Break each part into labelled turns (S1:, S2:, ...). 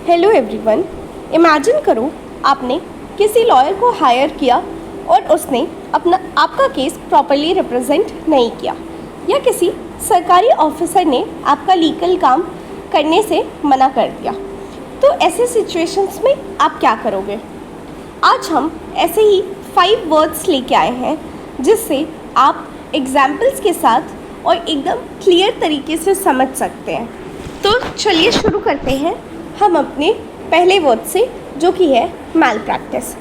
S1: Hello everyone. Imagine करो आपने किसी लॉयर को हायर किया और उसने आपका केस प्रॉपर्ली रिप्रेजेंट नहीं किया, या किसी सरकारी ऑफिसर ने आपका लीगल काम करने से मना कर दिया। तो ऐसे सिचुएशंस में आप क्या करोगे? आज हम ऐसे ही 5 वर्ड्स लेके आए हैं जिससे आप एग्जाम्पल्स के साथ और एकदम क्लियर तरीके से समझ सकते हैं। तो चलिए शुरू करते हैं हम अपने पहले वर्ड से, जो कि है मैल प्रैक्टिस।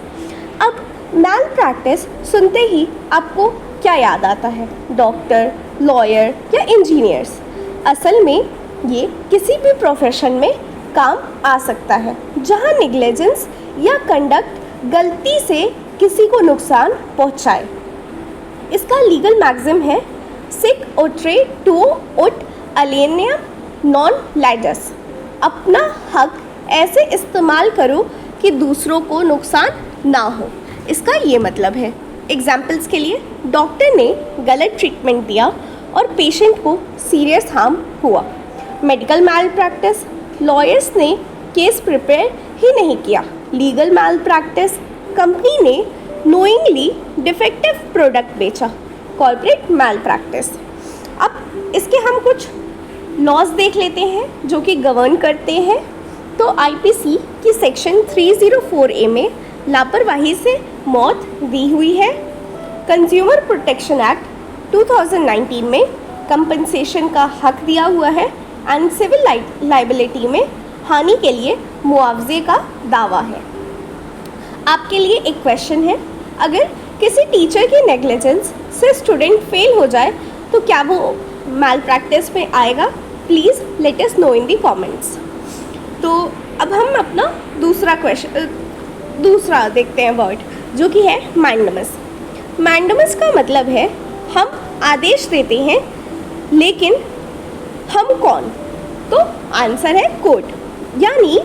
S1: अब मैल प्रैक्टिस सुनते ही आपको क्या याद आता है? डॉक्टर, लॉयर या इंजीनियर्स। असल में ये किसी भी प्रोफेशन में काम आ सकता है जहां नेग्लिजेंस या कंडक्ट गलती से किसी को नुकसान पहुंचाए। इसका लीगल मैक्सिम है सिक ओट्रे टू उट अलियनियम नॉन लाइडस। अपना हक ऐसे इस्तेमाल करो कि दूसरों को नुकसान ना हो। इसका ये मतलब है, एग्जाम्पल्स के लिए, डॉक्टर ने गलत ट्रीटमेंट दिया और पेशेंट को सीरियस हार्म हुआ। मेडिकल मैल प्रैक्टिस, लॉयर्स ने केस प्रिपेयर ही नहीं किया। लीगल मैल प्रैक्टिस, कंपनी ने नोइंगली डिफेक्टिव प्रोडक्ट बेचा। कॉर्पोरेट मैल प्रैक्टिस। अब इसके हम कुछ लॉज देख लेते हैं जो कि गवर्न करते हैं। तो आईपीसी की सेक्शन 304A में लापरवाही से मौत दी हुई है। कंज्यूमर प्रोटेक्शन एक्ट 2019 में कंपनसेशन का हक दिया हुआ है। एंड सिविल लाइबिलिटी में हानि के लिए मुआवजे का दावा है। आपके लिए एक क्वेश्चन है, अगर किसी टीचर की नेग्लिजेंस से स्टूडेंट फेल हो जाए तो क्या वो मैल प्रैक्टिस में आएगा? Please let us know in the comments. तो अब हम अपना दूसरा देखते हैं वर्ड, जो कि है मैंडेमस। मैंडेमस का मतलब है हम आदेश देते हैं, लेकिन हम कौन? तो आंसर है कोर्ट, यानी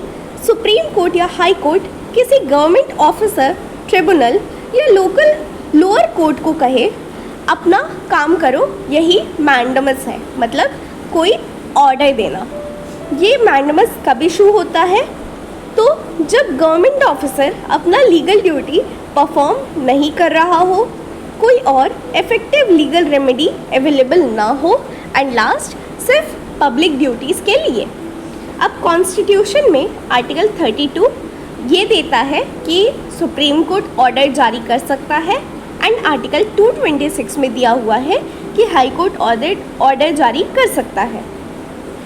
S1: सुप्रीम कोर्ट या हाई कोर्ट किसी गवर्नमेंट ऑफिसर, ट्रिब्यूनल या लोअर कोर्ट को कहे अपना काम करो, यही मैंडेमस है। मतलब कोई ऑर्डर देना। ये मैंडेमस कब इशू होता है? तो जब गवर्नमेंट ऑफिसर अपना लीगल ड्यूटी परफॉर्म नहीं कर रहा हो, कोई और इफेक्टिव लीगल रेमेडी अवेलेबल ना हो, एंड लास्ट सिर्फ पब्लिक ड्यूटीज़ के लिए। अब कॉन्स्टिट्यूशन में आर्टिकल 32 ये देता है कि सुप्रीम कोर्ट ऑर्डर जारी कर सकता है, एंड आर्टिकल 226 में दिया हुआ है कि हाई कोर्ट ऑर्डर जारी कर सकता है।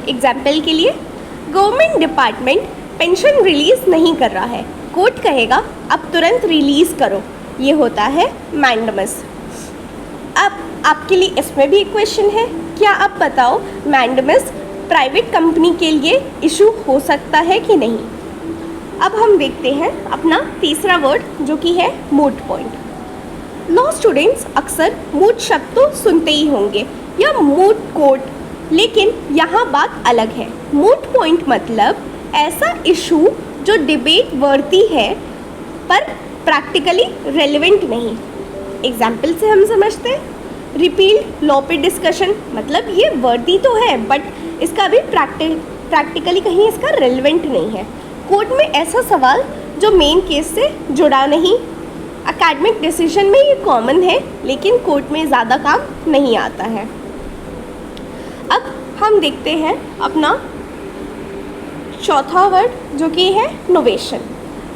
S1: एग्जाम्पल के लिए, गवर्नमेंट डिपार्टमेंट पेंशन रिलीज़ नहीं कर रहा है, कोर्ट कहेगा अब तुरंत रिलीज़ करो। ये होता है मैंडेमस। अब आपके लिए इसमें भी एक क्वेश्चन है, क्या आप बताओ मैंडेमस प्राइवेट कंपनी के लिए इशू हो सकता है कि नहीं? अब हम देखते हैं अपना तीसरा वर्ड, जो कि है मूट पॉइंट। लॉ स्टूडेंट्स अक्सर मूट शब्द तो सुनते ही होंगे या मूट कोर्ट, लेकिन यहाँ बात अलग है। मूट पॉइंट मतलब ऐसा इशू जो डिबेट वर्दी है पर प्रैक्टिकली रेलेवेंट नहीं। एग्जाम्पल से हम समझते हैं, रिपील लॉ पे डिस्कशन, मतलब ये वर्दी तो है बट इसका अभी प्रैक्टिकली कहीं इसका रेलेवेंट नहीं है। कोर्ट में ऐसा सवाल जो मेन केस से जुड़ा नहीं। एकेडमिक डिसीजन में ये कॉमन है, लेकिन कोर्ट में ज़्यादा काम नहीं आता है। अब हम देखते हैं अपना चौथा वर्ड, जो कि है नोवेशन।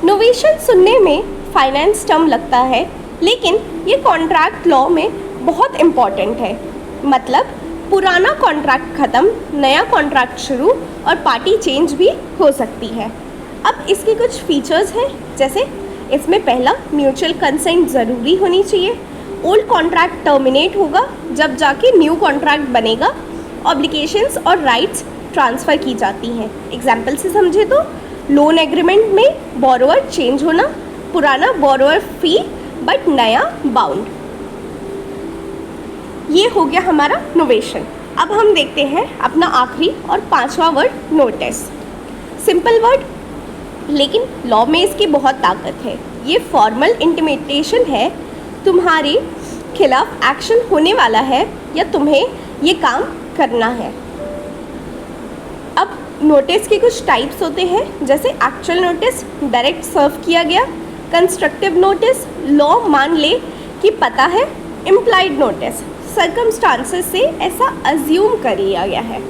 S1: नोवेशन सुनने में फाइनेंस टर्म लगता है, लेकिन ये कॉन्ट्रैक्ट लॉ में बहुत इम्पॉर्टेंट है। मतलब पुराना कॉन्ट्रैक्ट ख़त्म, नया कॉन्ट्रैक्ट शुरू और पार्टी चेंज भी हो सकती है। अब इसके कुछ फीचर्स हैं, जैसे इसमें पहला, म्यूचुअल कंसेंट ज़रूरी होनी चाहिए। ओल्ड कॉन्ट्रैक्ट टर्मिनेट होगा जब जाके न्यू कॉन्ट्रैक्ट बनेगा। ऑब्लिगेशंस और राइट्स ट्रांसफ़र की जाती हैं। एग्जाम्पल से समझे तो, लोन एग्रीमेंट में बोरोअर चेंज होना, पुराना बोरोअर फी बट नया बाउंड। ये हो गया हमारा नोवेशन। अब हम देखते हैं अपना आखिरी और पांचवा वर्ड, नोटिस। सिंपल वर्ड, लेकिन लॉ में इसकी बहुत ताकत है। ये फॉर्मल इंटिमेटेशन है, तुम्हारे खिलाफ एक्शन होने वाला है या तुम्हें ये काम करना है। अब नोटिस के कुछ टाइप्स होते हैं, जैसे एक्चुअल नोटिस, डायरेक्ट सर्व किया गया, कंस्ट्रक्टिव नोटिस, लॉ मान ले कि पता है, इम्प्लाइड नोटिस, सर्कमस्टांसेस से ऐसा अज्यूम कर लिया गया है।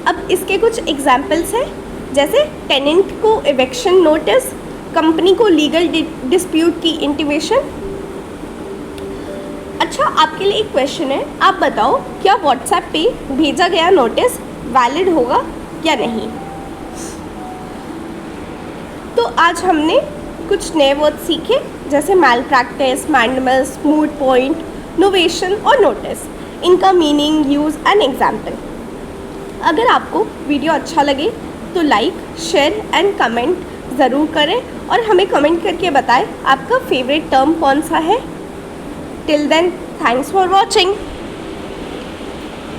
S1: अब इसके कुछ एग्जाम्पल्स हैं, जैसे टेनेंट को इवेक्शन नोटिस, कंपनी को लीगल डिस्प्यूट की इंटीमेशन। अच्छा, आपके लिए एक क्वेश्चन है, आप बताओ क्या व्हाट्सएप पे भेजा गया नोटिस वैलिड होगा या नहीं। तो आज हमने कुछ नए वर्ड सीखे, जैसे malpractice, mandamus, moot point, novation और नोटिस, इनका मीनिंग, यूज़ एंड एग्जाम्पल। अगर आपको वीडियो अच्छा लगे तो लाइक, शेयर एंड कमेंट ज़रूर करें और हमें कमेंट करके बताएं आपका फेवरेट टर्म कौन सा है। Till then, thanks for watching.